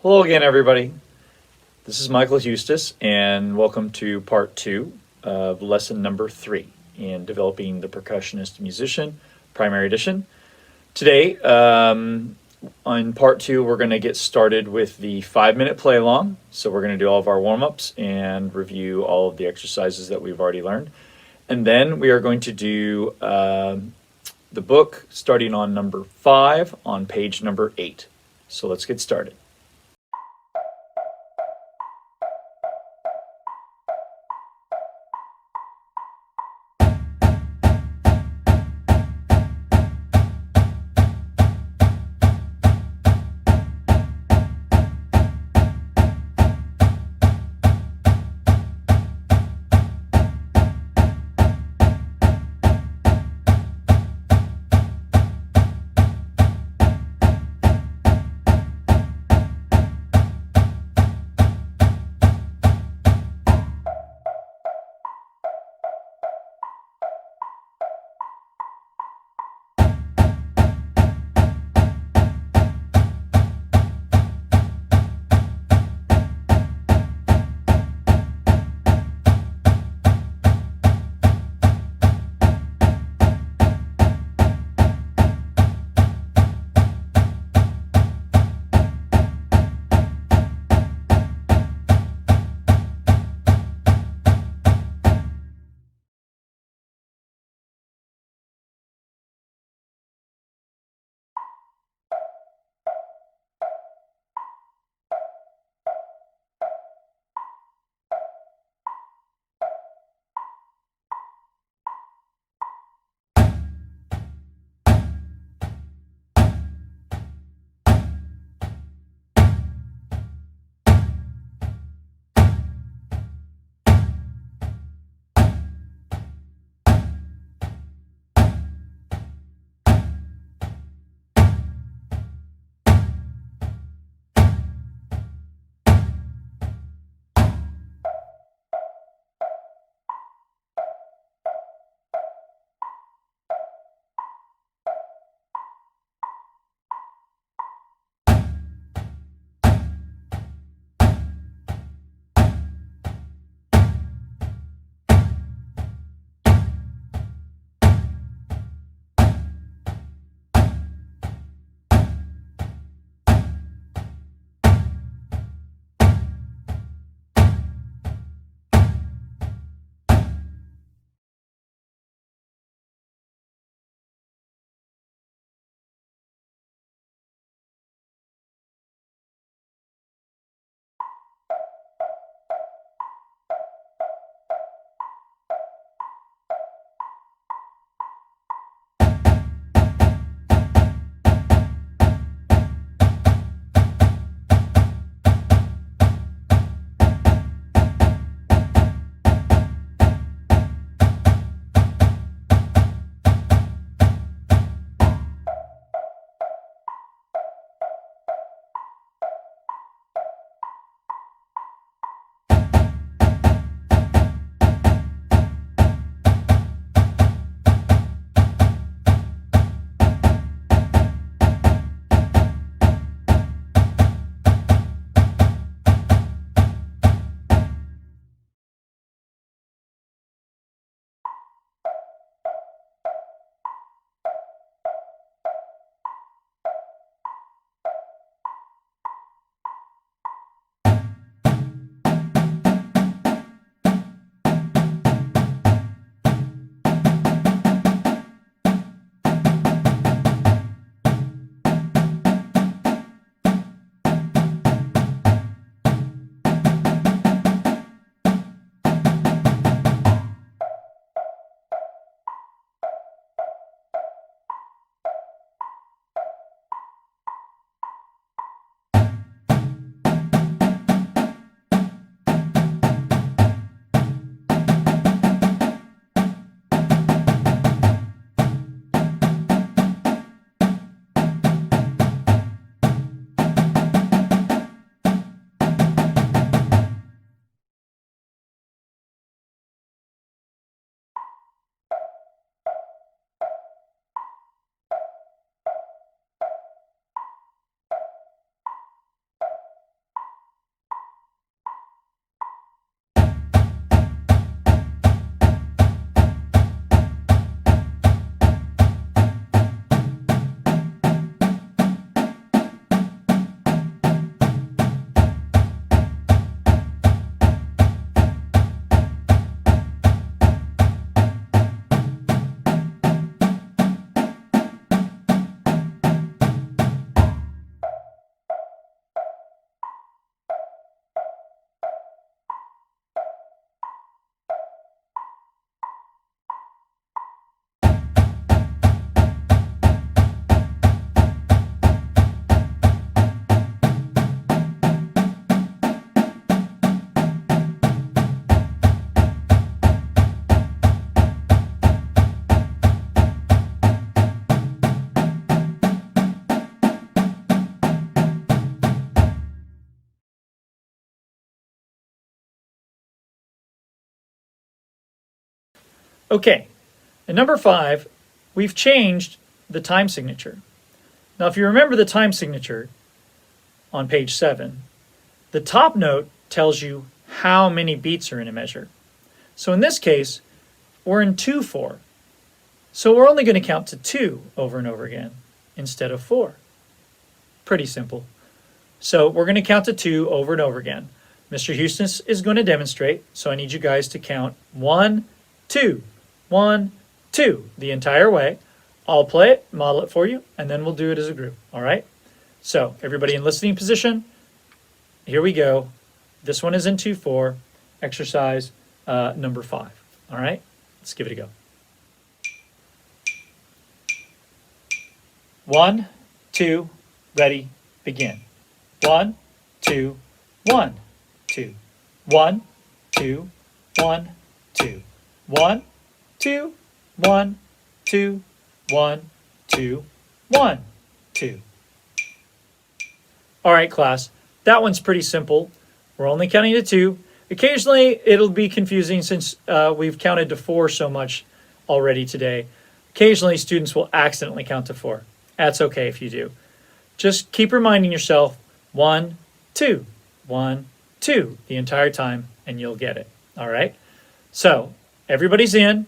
Hello again, everybody. This is Michael Huestis, and welcome to part 2 of lesson number 3 in Developing the Percussionist Musician, Primary Edition. Today, on part 2, we're going to get started with the 5-minute play-along. So we're going to do all of our warm-ups and review all of the exercises that we've already learned. And then we are going to do the book starting on number 5 on page number 8. So let's get started. Okay, and number 5, we've changed the time signature. Now, if you remember the time signature on page 7, the top note tells you how many beats are in a measure. So in this case, we're in 2/4. So we're only going to count to 2 over and over again instead of 4. Pretty simple. So we're going to count to 2 over and over again. Mr. Huestis is going to demonstrate, so I need you guys to count 1, 2, 1, 2 the entire way. I'll play it, model it for you, and then we'll do it as a group, all right? So everybody in listening position, here we go. This one is in 2/4, exercise number 5, all right? Let's give it a go. 1, 2, ready, begin. 1, 2, 1, 2. 1, 2, 1, 2. 1, 2, 1, 2, 1, 2, 1, 2. All right, class, that one's pretty simple. We're only counting to 2. Occasionally, it'll be confusing since we've counted to 4 so much already today. Occasionally, students will accidentally count to 4. That's okay if you do. Just keep reminding yourself 1, 2, 1, 2 the entire time, and you'll get it. All right? So, everybody's in.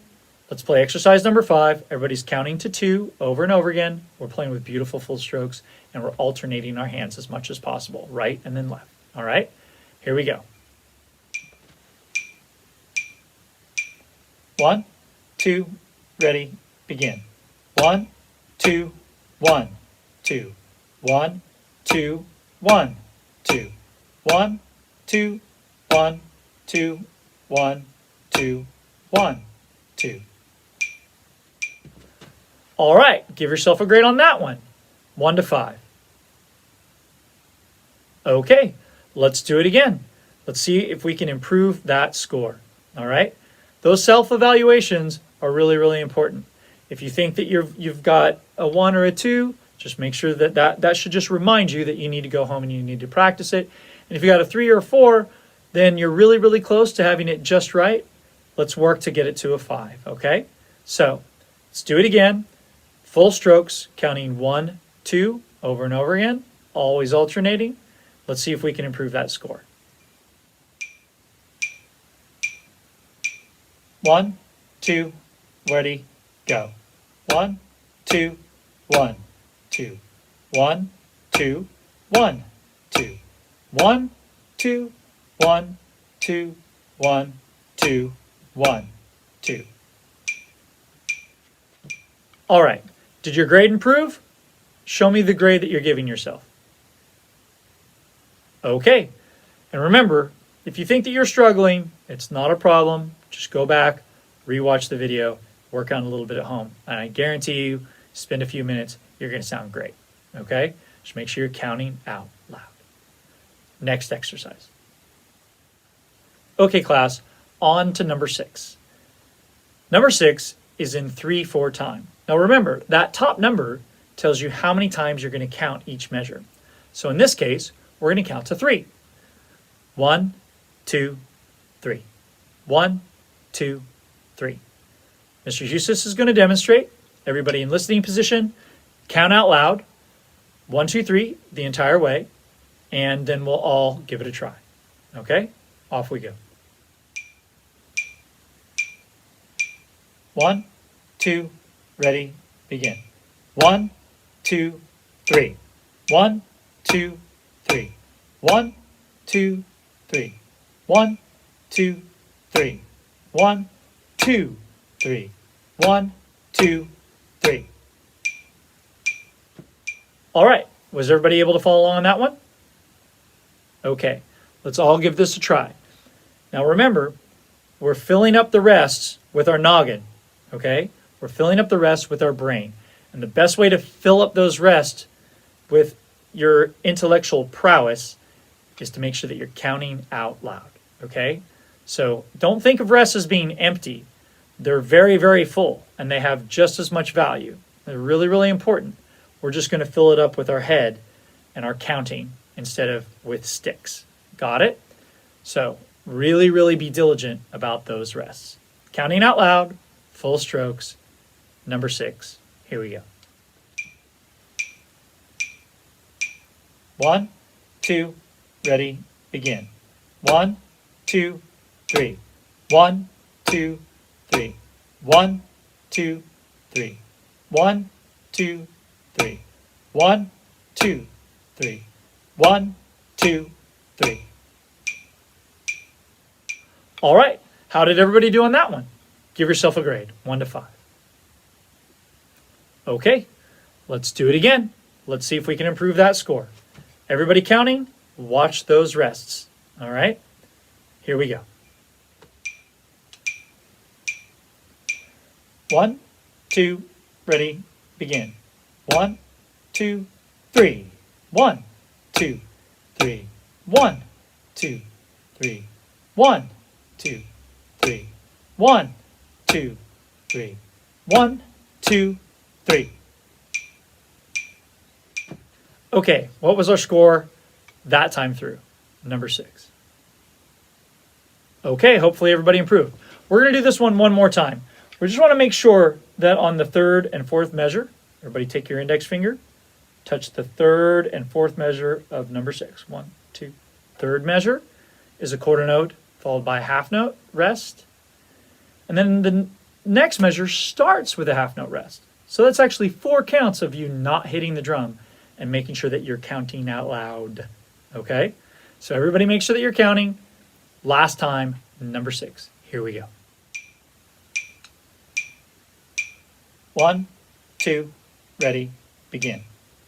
Let's play exercise number 5. Everybody's counting to 2 over and over again. We're playing with beautiful full strokes, and we're alternating our hands as much as possible, right and then left. All right? Here we go. 1, 2, ready, begin. 1, 2, 1, 2. 1, 2, 1, 2. 1, 2, 1, 2, 1, 2, 1, 2. All right, give yourself a grade on that one. 1 to 5. Okay, let's do it again. Let's see if we can improve that score. All right? Those self-evaluations are really, really important. If you think that you've got a 1 or a 2, just make sure that should just remind you that you need to go home and you need to practice it. And if you got a 3 or a 4, then you're really, really close to having it just right. Let's work to get it to a 5, okay? So let's do it again. Full strokes, counting 1, 2 over and over again, always alternating. Let's see if we can improve that score. 1, 2, ready, go. 1, 2, 1, 2. 1, 2, 1, 2. 1, 2, 1, 2, 1, 2, 1, 2. All right. Did your grade improve? Show me the grade that you're giving yourself. Okay. And remember, if you think that you're struggling, it's not a problem. Just go back, rewatch the video, work on a little bit at home. And I guarantee you, spend a few minutes, you're going to sound great. Okay? Just make sure you're counting out loud. Next exercise. Okay, class, on to number 6. Number 6 is in 3/4 time. Now remember, that top number tells you how many times you're going to count each measure. So in this case, we're going to count to 3. 1, 2, 3. 1, 2, 3. Mr. Huestis is going to demonstrate. Everybody in listening position, count out loud. 1, 2, 3 the entire way, and then we'll all give it a try. Okay? Off we go. 1, 2, ready, begin. 1, 2, 3. 1, 2, 3. 1, 2, 3. 1, 2, 3. 1, 2, 3. 1, 2, 3. All right. Was everybody able to follow along on that one? Okay. Let's all give this a try. Now remember, we're filling up the rests with our noggin. Okay? We're filling up the rests with our brain. And the best way to fill up those rests with your intellectual prowess is to make sure that you're counting out loud. Okay? So don't think of rests as being empty. They're very, very full, and they have just as much value. They're really, really important. We're just going to fill it up with our head and our counting instead of with sticks. Got it? So really, really be diligent about those rests. Counting out loud, full strokes, number 6. Here we go. 1, 2, ready, begin. 1, 2, 3. 1, 2, 3. 1, 2, 3. 1, 2, 3. 1, 2, 3. 1, 2, 3. All right. How did everybody do on that one? Give yourself a grade, 1 to 5. Okay, let's do it again. Let's see if we can improve that score. Everybody counting, watch those rests. All right, here we go. 1, 2, ready, begin. 1, 2, 3. 1, 2, 3. 1, 2, 3. 1, 2, 3. 1, 2, 3. 1, 2, 3. Okay, what was our score that time through? Number 6. Okay, hopefully everybody improved. We're going to do this one more time. We just want to make sure that on the 3rd and 4th measure, everybody take your index finger, touch the 3rd and 4th measure of number 6. 1, 2. 3rd measure is a quarter note followed by a half note rest. And then the next measure starts with a half note rest. So that's actually 4 counts of you not hitting the drum and making sure that you're counting out loud. Okay? So everybody make sure that you're counting. Last time, number 6. Here we go. 1, 2, ready, begin.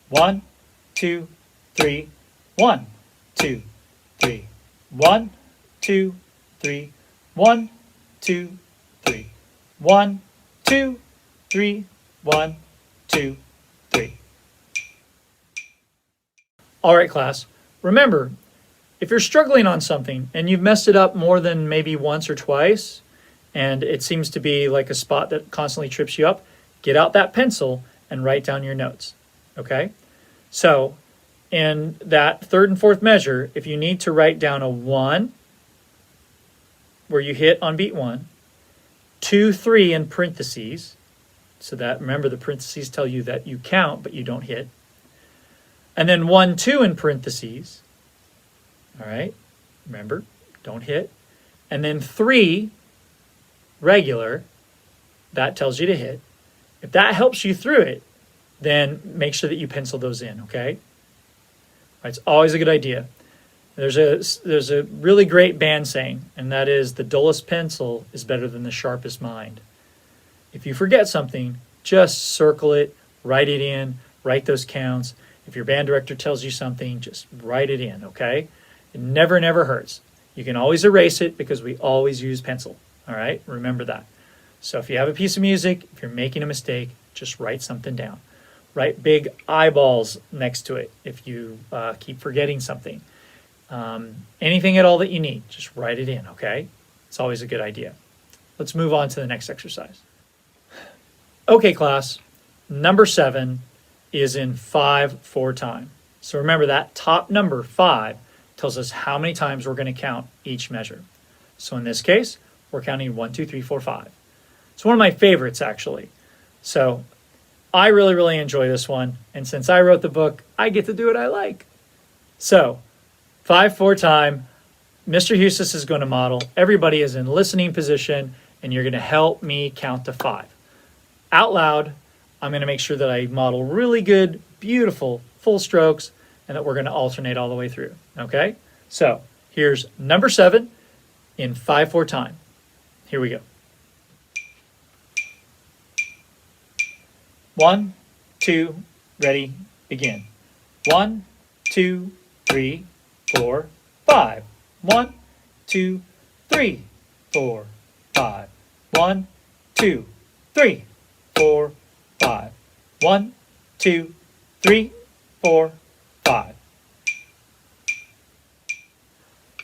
1, 2, 3. 1, 2, 3. 1, 2, 3. 1, 2, 3. 1, 2, 3. 1, 2, 3. All right, class. Remember, if you're struggling on something and you've messed it up more than maybe once or twice, and it seems to be like a spot that constantly trips you up, get out that pencil and write down your notes. Okay? So, in that 3rd and 4th measure, if you need to write down a 1, where you hit on beat 1, 2, 3 in parentheses, so that, remember, the parentheses tell you that you count, but you don't hit. And then 1, 2 in parentheses. All right, remember, don't hit. And then 3 regular, that tells you to hit. If that helps you through it, then make sure that you pencil those in, okay? It's always a good idea. There's a really great band saying, and that is, the dullest pencil is better than the sharpest mind. If you forget something, just circle it, write it in, write those counts. If your band director tells you something, just write it in, okay? It never hurts. You can always erase it because we always use pencil, all right? Remember that. So if you have a piece of music, if you're making a mistake, just write something down. Write big eyeballs next to it if you keep forgetting something. Anything at all that you need, just write it in, okay? It's always a good idea. Let's move on to the next exercise. Okay, class, number 7 is in 5/4 time. So remember, that top number, 5, tells us how many times we're going to count each measure. So in this case, we're counting 1, 2, 3, 4, 5. It's one of my favorites, actually. So I really enjoy this one. And since I wrote the book, I get to do what I like. So 5/4 time, Mr. Huestis is going to model. Everybody is in listening position, and you're going to help me count to 5. Out loud, I'm going to make sure that I model really good, beautiful, full strokes, and that we're going to alternate all the way through. Okay? So here's number 7 in 5/4 time. Here we go. 1, 2, ready, begin. 1, 2, 3, 4, 5. 1, 2, 3, 4, 5. 1, 2, 3, 4, 5. 1, 2, 3, 4, 5.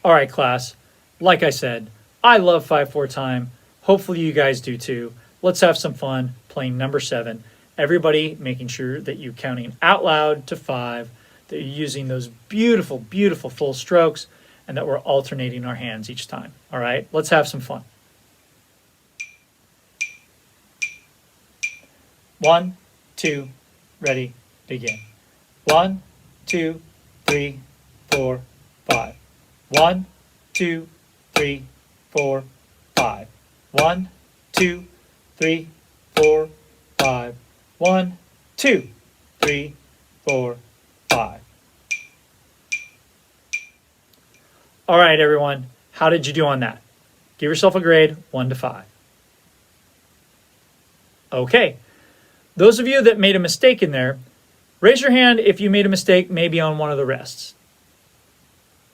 All right, class. Like I said, I love 5/4 time. Hopefully you guys do too. Let's have some fun playing number 7. Everybody making sure that you're counting out loud to 5, that you're using those beautiful, beautiful full strokes, and that we're alternating our hands each time. All right, let's have some fun. 1, 2, ready, begin. 1, 2, 3, 4, 5. 1, 2, 3, 4, 5. 1, 2, 3, 4, 5. 1, 2, 3, 4, 5. All right, everyone. How did you do on that? Give yourself a grade, 1 to 5. Okay. Those of you that made a mistake in there, raise your hand if you made a mistake maybe on one of the rests.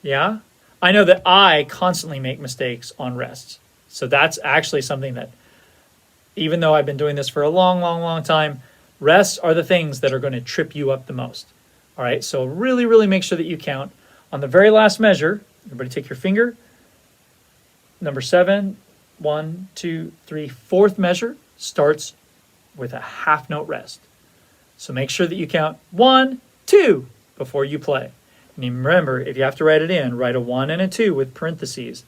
Yeah? I know that I constantly make mistakes on rests. So that's actually something that, even though I've been doing this for a long time, rests are the things that are going to trip you up the most. All right, so really make sure that you count. On the very last measure, everybody take your finger. Number 7, 1, 2, 3, fourth measure starts with a half note rest. So make sure that you count 1, 2 before you play. And remember, if you have to write it in, write a 1 and a 2 with parentheses,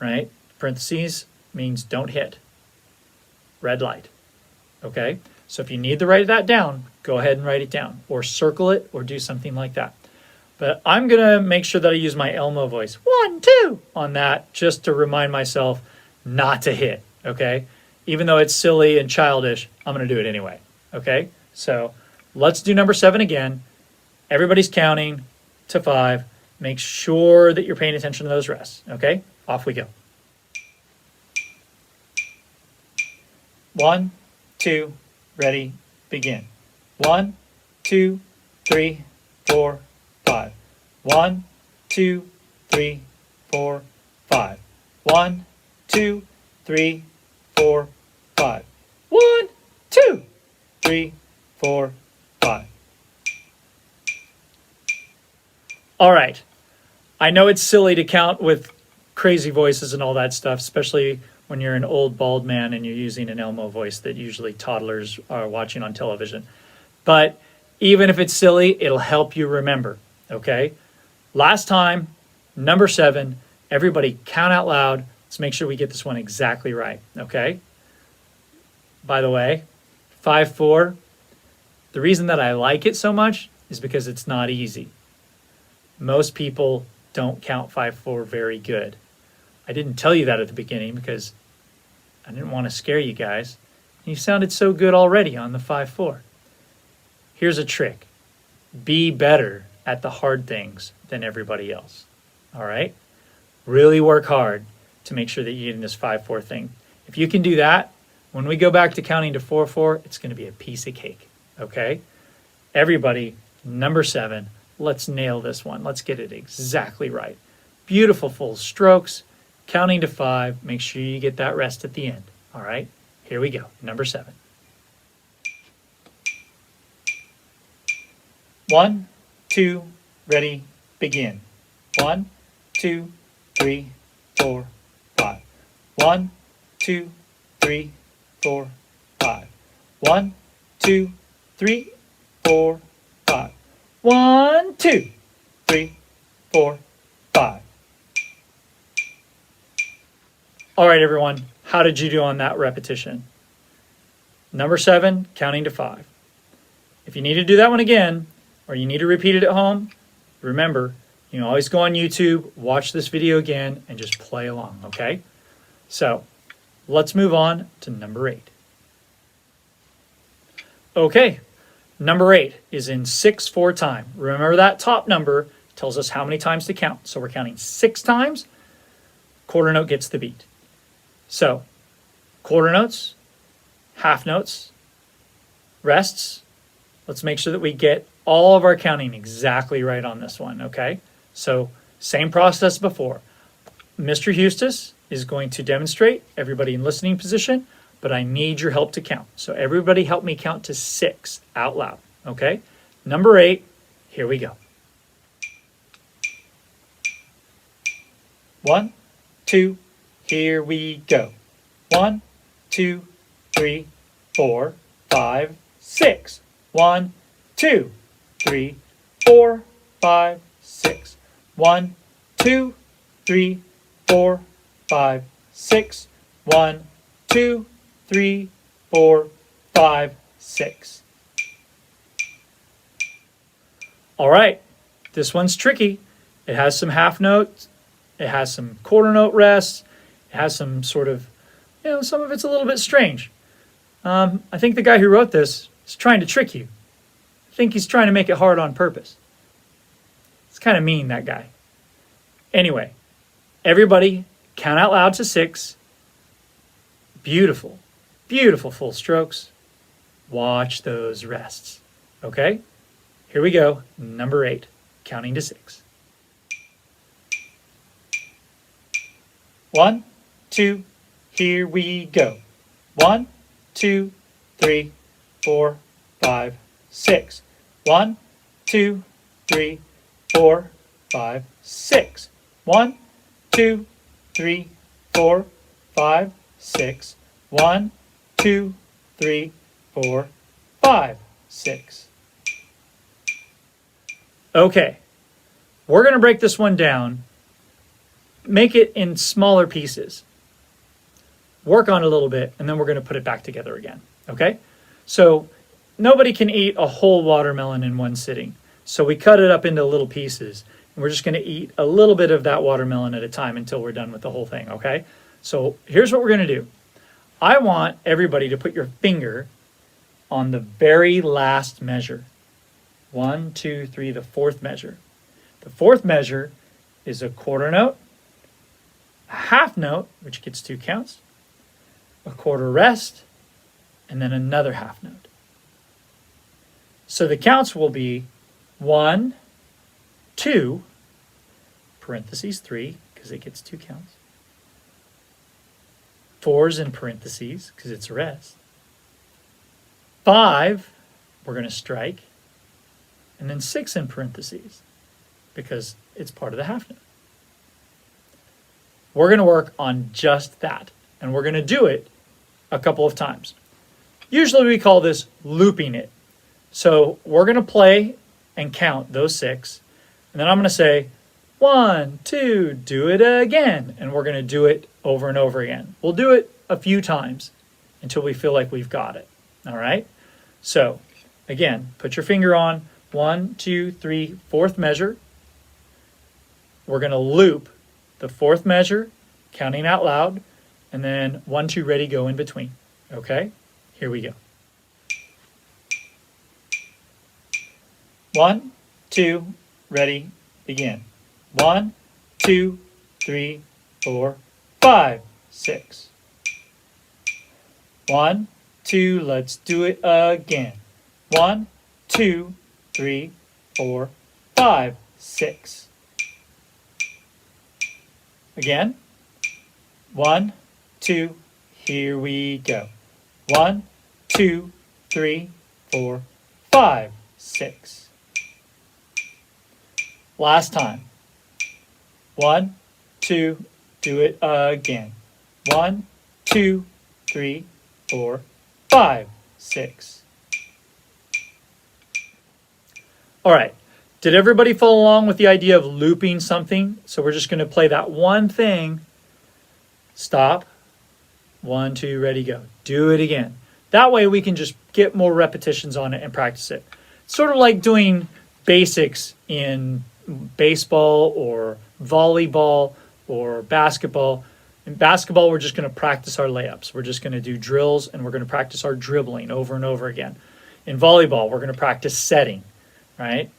right? Parentheses means don't hit. Red light. Okay? So if you need to write that down, go ahead and write it down, or circle it, or do something like that. But I'm going to make sure that I use my Elmo voice, 1, 2, on that, just to remind myself not to hit, okay? Even though it's silly and childish, I'm going to do it anyway, okay? So let's do number 7 again. Everybody's counting to 5. Make sure that you're paying attention to those rests, okay? Off we go. 1, 2, ready, begin. 1, 2, 3, 4, 5. 1, 2, 3, 4, 5. 1, 2, 3, 4, 5. 1, 2, 3, 4, 5. All right. I know it's silly to count with crazy voices and all that stuff, especially when you're an old bald man and you're using an Elmo voice that usually toddlers are watching on television. But even if it's silly, it'll help you remember, okay? Last time, number 7, everybody count out loud. Let's make sure we get this one exactly right, okay? By the way, 5-4, the reason that I like it so much is because it's not easy. Most people don't count 5-4 very good. I didn't tell you that at the beginning because I didn't want to scare you guys. You sounded so good already on the 5-4. Here's a trick. Be better at the hard things than everybody else. All right? Really work hard to make sure that you're getting this 5-4 thing. If you can do that, when we go back to counting to 4-4, it's going to be a piece of cake. Okay? Everybody, number 7, let's nail this one. Let's get it exactly right. Beautiful full strokes. Counting to 5. Make sure you get that rest at the end. All right? Here we go. Number 7. 1, 2, ready, begin. 1, 2, 3, 4, 5. 1, 2, 3, 4, 5. 1, 2, 3, 4, 5. 1, 2, 3, 4, 5. All right, everyone. How did you do on that repetition? Number 7, counting to 5. If you need to do that one again, or you need to repeat it at home, remember, you can always go on YouTube, watch this video again, and just play along, okay? So, let's move on to number 8. Okay, number 8 is in 6/4 time. Remember that top number tells us how many times to count. So we're counting 6 times, quarter note gets the beat. So, quarter notes, half notes, rests. Let's make sure that we get all of our counting exactly right on this one, okay? So, same process before. Mr. Huestis is going to demonstrate, everybody in listening position, but I need your help to count. So everybody help me count to 6 out loud, okay? Number 8, here we go. 1, 2, here we go. 1, 2, 3, 4, 5, 6. 1, 2, 3, 4, 5, 6. 1, 2, 3, 4, 5, 6. 1, 2, 3, 4, 5, 6. All right, this one's tricky. It has some half notes, it has some quarter note rests, it has some sort of, some of it's a little bit strange. I think the guy who wrote this is trying to trick you. I think he's trying to make it hard on purpose. It's kind of mean, that guy. Anyway, everybody count out loud to 6. Beautiful, beautiful full strokes. Watch those rests. Okay? Here we go. Number 8, counting to 6. 1, 2, here we go. 1, 2, 3, 4, 5, 6. 1, 2, 3, 4, 5, 6. 1, 2, 3, 4, 5, 6. 1, 2, 3, 4, 5, 6. Okay, we're going to break this one down, make it in smaller pieces, work on it a little bit, and then we're going to put it back together again, okay? So nobody can eat a whole watermelon in one sitting, so we cut it up into little pieces, and we're just going to eat a little bit of that watermelon at a time until we're done with the whole thing, okay? So here's what we're going to do. I want everybody to put your finger on the very last measure. 1, 2, 3, the 4th measure. The 4th measure is a quarter note, a half note, which gets 2 counts, a quarter rest, and then another half note. So the counts will be 1, 2, parentheses 3, because it gets 2 counts. 4's in parentheses, because it's a rest. 5, we're going to strike. And then 6 in parentheses, because it's part of the half note. We're going to work on just that, and we're going to do it a couple of times. Usually we call this looping it. So we're going to play and count those 6, and then I'm going to say, 1, 2, do it again, and we're going to do it over and over again. We'll do it a few times until we feel like we've got it, all right? So, again, put your finger on 1, 2, 3, 4th measure. We're going to loop the 4th measure, counting out loud, and then 1, 2, ready, go in between. Okay? Here we go. 1, 2, ready, begin. 1, 2, 3, 4, 5, 6. 1, 2, let's do it again. 1, 2, 3, 4, 5, 6. Again. 1, 2, here we go. 1, 2, 3, 4, 5, 6. Last time. 1, 2, do it again. 1, 2, 3, 4, 5, 6. All right, did everybody follow along with the idea of looping something? So we're just going to play that one thing, stop, 1, 2, ready, go. Do it again. That way we can just get more repetitions on it and practice it. Sort of like doing basics in baseball or volleyball or basketball. In basketball, we're just going to practice our layups. We're just going to do drills, and we're going to practice our dribbling over and over again. In volleyball, we're going to practice setting. Right?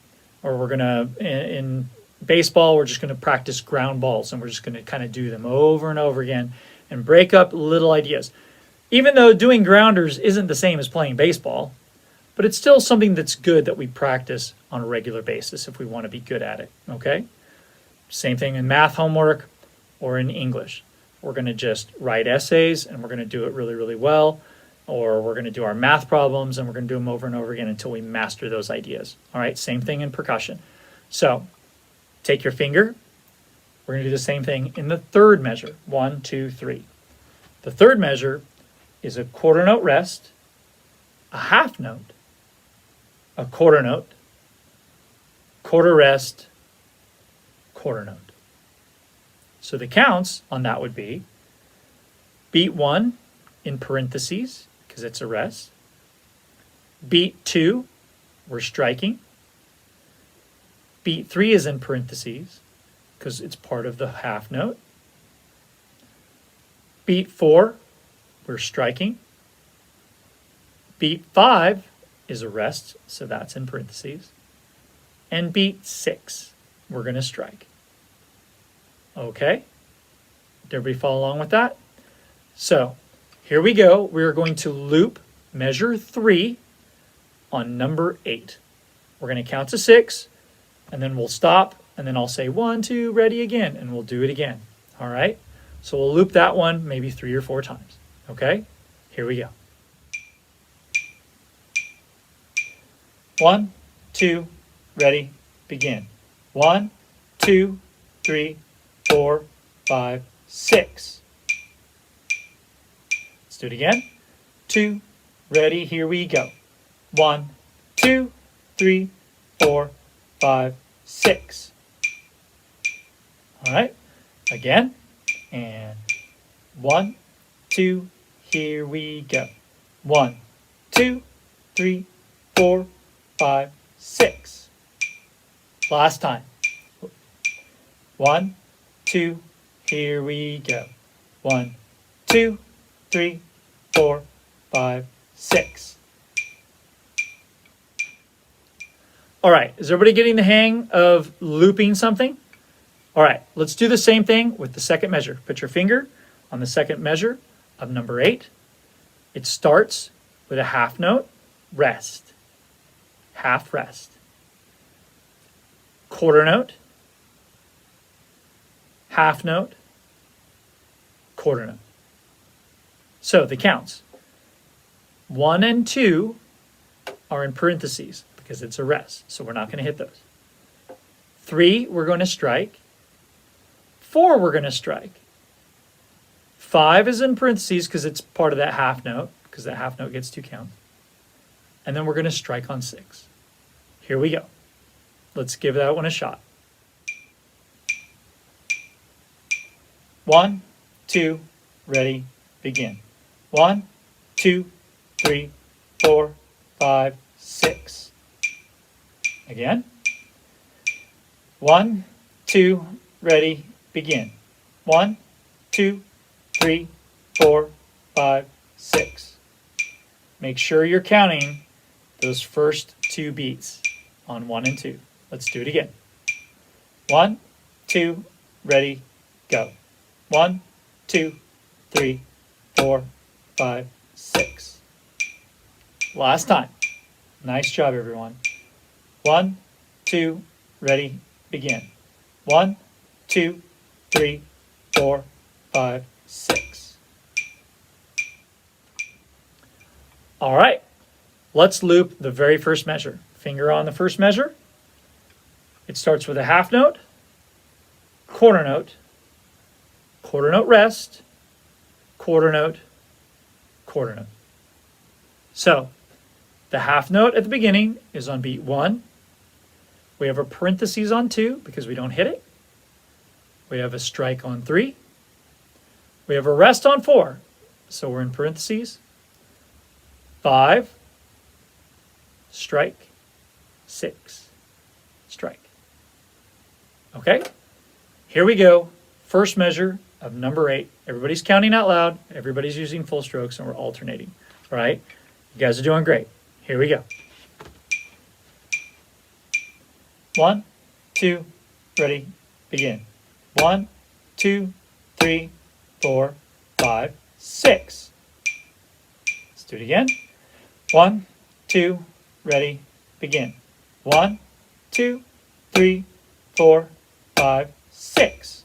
Or we're going to, in baseball, we're just going to practice ground balls, and we're just going to kind of do them over and over again and break up little ideas. Even though doing grounders isn't the same as playing baseball, but it's still something that's good that we practice on a regular basis if we want to be good at it, okay? Same thing in math homework or in English. We're going to just write essays, and we're going to do it really, really well. Or we're going to do our math problems, and we're going to do them over and over again until we master those ideas. All right, same thing in percussion. So take your finger. We're going to do the same thing in the 3rd measure. 1, 2, 3. The 3rd measure is a quarter note rest, a half note, a quarter note, quarter rest, quarter note. So the counts on that would be beat 1 in parentheses, because it's a rest. Beat 2, we're striking. Beat 3 is in parentheses because it's part of the half note. Beat 4, we're striking. Beat 5 is a rest, so that's in parentheses. And beat 6, we're going to strike. Okay? Did everybody follow along with that? So, here we go. We're going to loop measure 3 on number 8. We're going to count to 6, and then we'll stop, and then I'll say 1, 2, ready again, and we'll do it again. All right? So we'll loop that one maybe 3 or 4 times. Okay? Here we go. 1, 2, ready, begin. 1, 2, 3, 4, 5, 6. Let's do it again. 2, ready, here we go. 1, 2, 3, 4, 5, 6. All right, again. And 1, 2, here we go. 1, 2, 3, 4, 5, 6. Last time. 1, 2, here we go. 1, 2, 3, 4, 5, 6. All right, is everybody getting the hang of looping something? All right, let's do the same thing with the second measure. Put your finger on the second measure of number 8. It starts with a half note, rest, half rest. Quarter note, half note, quarter note. So the counts. 1 and 2 are in parentheses because it's a rest, so we're not going to hit those. 3, we're going to strike. 4, we're going to strike. 5 is in parentheses because it's part of that half note, because that half note gets 2 counts. And then we're going to strike on 6. Here we go. Let's give that one a shot. 1, 2, ready, begin. 1, 2, 3, 4, 5, 6. Again. 1, 2, ready, begin. 1, 2, 3, 4, 5, 6. Make sure you're counting those first 2 beats on 1 and 2. Let's do it again. 1, 2, ready, go. 1, 2, 3, 4, 5, 6. Last time. Nice job, everyone. 1, 2, ready, begin. 1, 2, 3, 4, 5, 6. All right, let's loop the very first measure. Finger on the first measure. It starts with a half note, quarter note rest, quarter note, quarter note. So the half note at the beginning is on beat 1. We have a parentheses on 2 because we don't hit it. We have a strike on 3. We have a rest on 4, so we're in parentheses. 5, strike, 6, strike. Okay, here we go. First measure of number 8. Everybody's counting out loud. Everybody's using full strokes, and we're alternating. All right, you guys are doing great. Here we go. 1, 2, ready, begin. 1, 2, 3, 4, 5, 6. Let's do it again. 1, 2, ready, begin. 1, 2, 3, 4, 5, 6.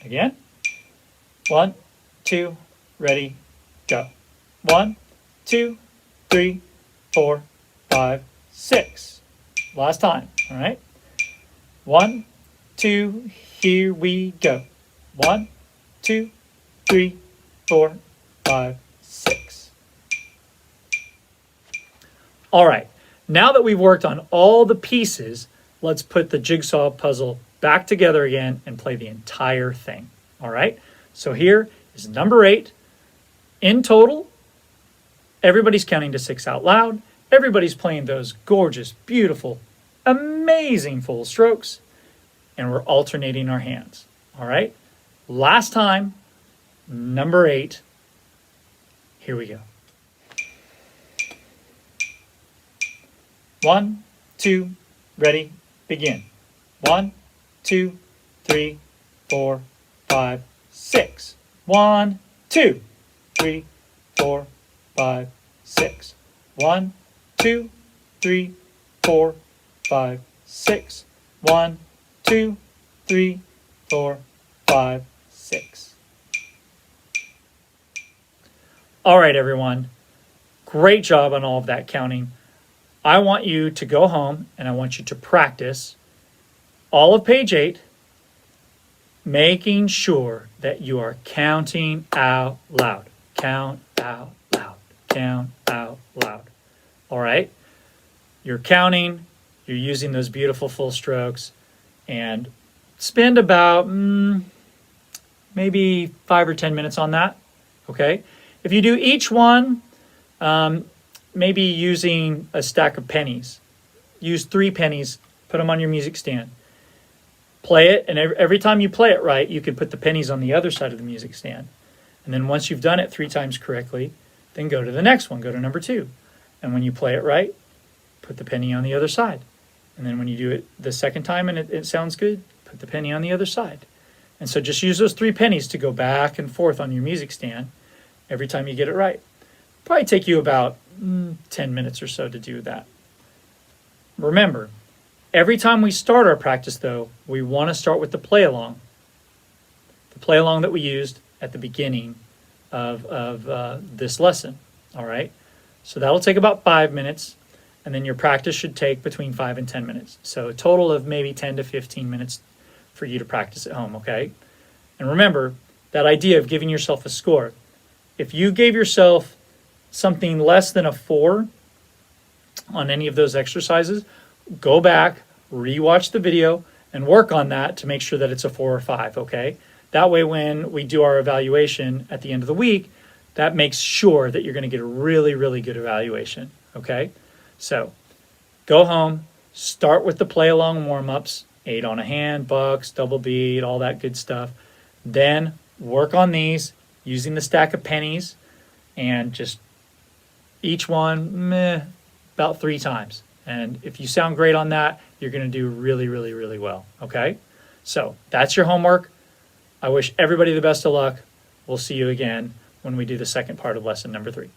Again. 1, 2, ready, go. 1, 2, 3, 4, 5, 6. Last time, all right? 1, 2, here we go. 1, 2, 3, 4, 5, 6. All right, now that we've worked on all the pieces, let's put the jigsaw puzzle back together again and play the entire thing. All right, so here is number 8. In total, Everybody's counting to 6 out loud. Everybody's playing those gorgeous, beautiful, amazing full strokes. And we're alternating our hands. All right? Last time, number 8. Here we go. 1, 2, ready, begin. 1, 2, 3, 4, 5, 6. 1, 2, 3, 4, 5, 6. 1, 2, 3, 4, 5, 6. 1, 2, 3, 4, 5, 6. All right, everyone. Great job on all of that counting. I want you to go home and I want you to practice all of page 8, making sure that you are counting out loud. Count out loud. Count out loud. All right? You're counting, you're using those beautiful full strokes, and spend about maybe 5 or 10 minutes on that. Okay? If you do each one, maybe using a stack of pennies. Use 3 pennies, put them on your music stand. Play it, and every time you play it right, you can put the pennies on the other side of the music stand. And then once you've done it 3 times correctly, then go to the next one, go to number 2. And when you play it right, put the penny on the other side. And then when you do it the second time and it sounds good, put the penny on the other side. And so just use those 3 pennies to go back and forth on your music stand every time you get it right. Probably take you about 10 minutes or so to do that. Remember, every time we start our practice, though, we want to start with the play along. The play along that we used at the beginning of this lesson. All right? So that'll take about 5 minutes, and then your practice should take between 5 and 10 minutes. So a total of maybe 10 to 15 minutes for you to practice at home, okay? And remember, that idea of giving yourself a score. If you gave yourself something less than a 4 on any of those exercises, go back, rewatch the video, and work on that to make sure that it's a 4 or 5, okay? That way when we do our evaluation at the end of the week, that makes sure that you're going to get a really, really good evaluation, okay? So go home, start with the play-along warm-ups, 8 on a hand, bucks, double beat, all that good stuff. Then work on these using the stack of pennies, and just each one about 3 times. And if you sound great on that, you're going to do really, really, really well, okay? So that's your homework. I wish everybody the best of luck. We'll see you again when we do the second part of lesson number 3.